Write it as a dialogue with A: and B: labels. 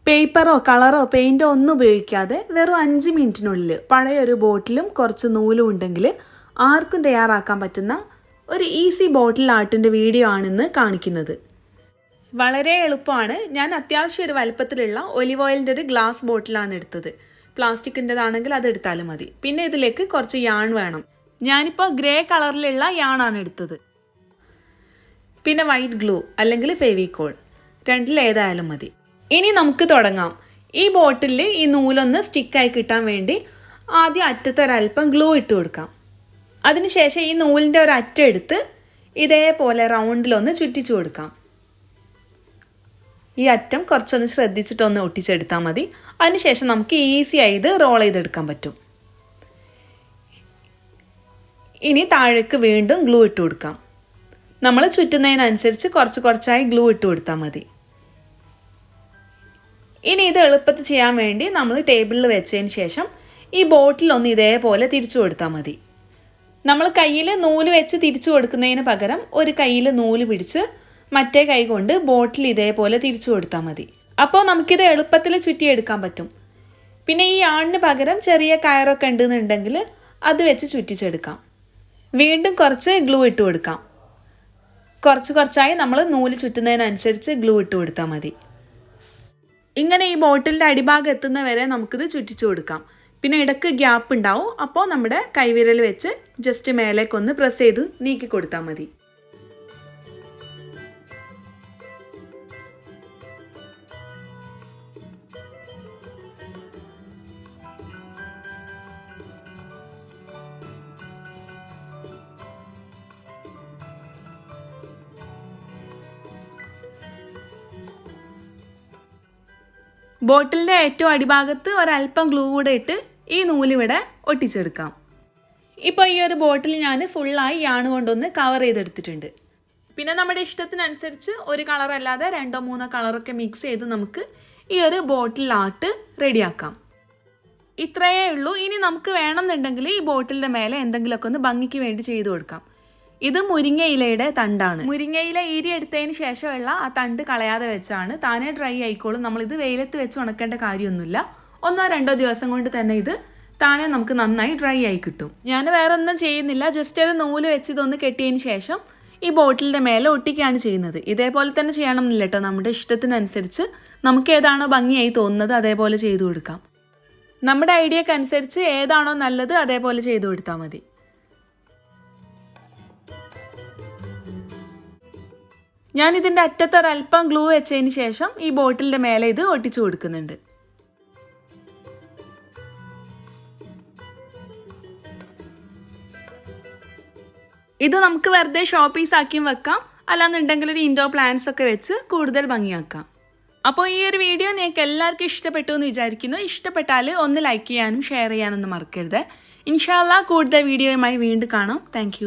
A: പേപ്പറോ കളറോ പെയിൻറ്റോ ഒന്നും ഉപയോഗിക്കാതെ വെറും 5 മിനിറ്റിനുള്ളിൽ പഴയൊരു ബോട്ടിലും കുറച്ച് നൂലും ഉണ്ടെങ്കിൽ ആർക്കും തയ്യാറാക്കാൻ പറ്റുന്ന ഒരു ഈസി ബോട്ടിൽ ആർട്ടിൻ്റെ വീഡിയോ ആണിന്ന് കാണിക്കുന്നത്. വളരെ എളുപ്പമാണ്. ഞാൻ അത്യാവശ്യം ഒരു വലുപ്പത്തിലുള്ള ഒലിവ് ഓയിലിൻ്റെ ഒരു ഗ്ലാസ് ബോട്ടിലാണ് എടുത്തത്. പ്ലാസ്റ്റിക്കിൻ്റെതാണെങ്കിൽ അത് എടുത്താലും മതി. പിന്നെ ഇതിലേക്ക് കുറച്ച് യാൺ വേണം. ഞാനിപ്പോൾ ഗ്രേ കളറിലുള്ള യാണാണ് എടുത്തത്. പിന്നെ വൈറ്റ് ഗ്ലൂ അല്ലെങ്കിൽ ഫെവിക്കോൾ, രണ്ടിലേതായാലും മതി. ഇനി നമുക്ക് തുടങ്ങാം. ഈ ബോട്ടിലിൽ ഈ നൂലൊന്ന് സ്റ്റിക്കായി കിട്ടാൻ വേണ്ടി ആദ്യം അറ്റത്തൊരൽപ്പം ഗ്ലൂ ഇട്ട് കൊടുക്കാം. അതിനുശേഷം ഈ നൂലിൻ്റെ ഒരു അറ്റം എടുത്ത് ഇതേപോലെ റൗണ്ടിലൊന്ന് ചുറ്റിച്ചു കൊടുക്കാം. ഈ അറ്റം കുറച്ചൊന്ന് ശ്രദ്ധിച്ചിട്ടൊന്ന് ഒട്ടിച്ചെടുത്താൽ മതി. അതിനുശേഷം നമുക്ക് ഈസി ആയി ഇത് റോൾ ചെയ്തെടുക്കാൻ പറ്റും. ഇനി താഴേക്ക് വീണ്ടും ഗ്ലൂ ഇട്ട് കൊടുക്കാം. നമ്മൾ ചുറ്റുന്നതിനനുസരിച്ച് കുറച്ച് കുറച്ചായി ഗ്ലൂ ഇട്ട് കൊടുത്താൽ മതി. ഇനി ഇത് എളുപ്പത്തിൽ ചെയ്യാൻ വേണ്ടി നമ്മൾ ടേബിളിൽ വെച്ചതിന് ശേഷം ഈ ബോട്ടിലൊന്ന് ഇതേപോലെ തിരിച്ചു കൊടുത്താൽ മതി. നമ്മൾ കയ്യിൽ നൂല് വെച്ച് തിരിച്ചു കൊടുക്കുന്നതിന് പകരം ഒരു കയ്യിൽ നൂല് പിടിച്ച് മറ്റേ കൈ കൊണ്ട് ബോട്ടിൽ ഇതേപോലെ തിരിച്ചു കൊടുത്താൽ മതി. അപ്പോൾ നമുക്കിത് എളുപ്പത്തിൽ ചുറ്റിയെടുക്കാൻ പറ്റും. പിന്നെ ഈ ആണിന് പകരം ചെറിയ കയറൊക്കെ ഉണ്ടെന്നുണ്ടെങ്കിൽ അത് വെച്ച് ചുറ്റിച്ചെടുക്കാം. വീണ്ടും കുറച്ച് ഗ്ലൂ ഇട്ട് കൊടുക്കാം. കുറച്ച് കുറച്ചായി നമ്മൾ നൂല് ചുറ്റുന്നതിനനുസരിച്ച് ഗ്ലൂ ഇട്ട് കൊടുത്താൽ മതി. ഇങ്ങനെ ഈ ബോട്ടിലിൻ്റെ അടിഭാഗം എത്തുന്ന വരെ നമുക്കിത് ചുറ്റിച്ചു കൊടുക്കാം. പിന്നെ ഇടയ്ക്ക് ഗ്യാപ്പ് ഉണ്ടാവും. അപ്പോൾ നമ്മുടെ കൈവിരൽ വെച്ച് ജസ്റ്റ് മേലേക്കൊന്ന് പ്രസ് ചെയ്ത് നീക്കി കൊടുത്താൽ മതി. ബോട്ടിലിൻ്റെ ഏറ്റവും അടിഭാഗത്ത് ഒരല്പം ഗ്ലൂ കൂടെ ഇട്ട് ഈ നൂലിവിടെ ഒട്ടിച്ചെടുക്കാം. ഇപ്പോൾ ഈ ഒരു ബോട്ടിൽ ഞാൻ ഫുള്ളായി യാണ് കൊണ്ടൊന്ന് കവർ ചെയ്തെടുത്തിട്ടുണ്ട്. പിന്നെ നമ്മുടെ ഇഷ്ടത്തിനനുസരിച്ച് ഒരു കളറല്ലാതെ 2-3 കളറൊക്കെ മിക്സ് ചെയ്ത് നമുക്ക് ഈ ഒരു ബോട്ടിൽ ആർട്ട് റെഡിയാക്കാം. ഇത്രയേ ഉള്ളൂ. ഇനി നമുക്ക് വേണമെന്നുണ്ടെങ്കിൽ ഈ ബോട്ടിലിൻ്റെ മേലെ എന്തെങ്കിലുമൊക്കെ ഒന്ന് ഭംഗിക്ക് വേണ്ടി ചെയ്ത് കൊടുക്കാം. ഇത് മുരിങ്ങയിലയുടെ തണ്ടാണ്. മുരിങ്ങയില ഈരി എടുത്തതിന് ശേഷമുള്ള ആ തണ്ട് കളയാതെ വെച്ചാണ്. താനേ ഡ്രൈ ആയിക്കോളും. നമ്മളിത് വെയിലത്ത് വെച്ച് ഉണക്കേണ്ട കാര്യമൊന്നുമില്ല. 1-2 ദിവസം കൊണ്ട് തന്നെ ഇത് താനേ നമുക്ക് നന്നായി ഡ്രൈ ആയി കിട്ടും. ഞാൻ വേറെ ഒന്നും ചെയ്യുന്നില്ല. ജസ്റ്റ് ഒരു നൂല് വെച്ച് ഇതൊന്ന് കെട്ടിയതിന് ശേഷം ഈ ബോട്ടിലിൻ്റെ മേലെ ഒട്ടിക്കുകയാണ് ചെയ്യുന്നത്. ഇതേപോലെ തന്നെ ചെയ്യണം എന്നില്ല കേട്ടോ. നമ്മുടെ ഇഷ്ടത്തിനനുസരിച്ച് നമുക്ക് ഏതാണോ ഭംഗിയായി തോന്നുന്നത് അതേപോലെ ചെയ്തു കൊടുക്കാം. നമ്മുടെ ഐഡിയക്ക് അനുസരിച്ച് ഏതാണോ നല്ലത് അതേപോലെ ചെയ്തു കൊടുത്താൽ മതി. ഞാൻ ഇതിൻ്റെ അറ്റത്തൊരൽപ്പം ഗ്ലൂ വെച്ചതിന് ശേഷം ഈ ബോട്ടിലിൻ്റെ മേലെ ഇത് ഒട്ടിച്ചു കൊടുക്കുന്നുണ്ട്. ഇത് നമുക്ക് വെറുതെ ഷോ പീസ് ആക്കിയും വെക്കാം. അല്ലാന്നുണ്ടെങ്കിൽ ഒരു ഇൻഡോർ പ്ലാന്റ്സ് ഒക്കെ വെച്ച് കൂടുതൽ ഭംഗിയാക്കാം. അപ്പോൾ ഈ ഒരു വീഡിയോ നിങ്ങൾക്ക് എല്ലാവർക്കും ഇഷ്ടപ്പെട്ടു എന്ന് വിചാരിക്കുന്നു. ഇഷ്ടപ്പെട്ടാൽ ഒന്ന് ലൈക്ക് ചെയ്യാനും ഷെയർ ചെയ്യാനൊന്നും മറക്കരുത്. ഇൻഷാ അല്ലാഹ് കൂടുതൽ വീഡിയോയുമായി വീണ്ടും കാണാം. താങ്ക്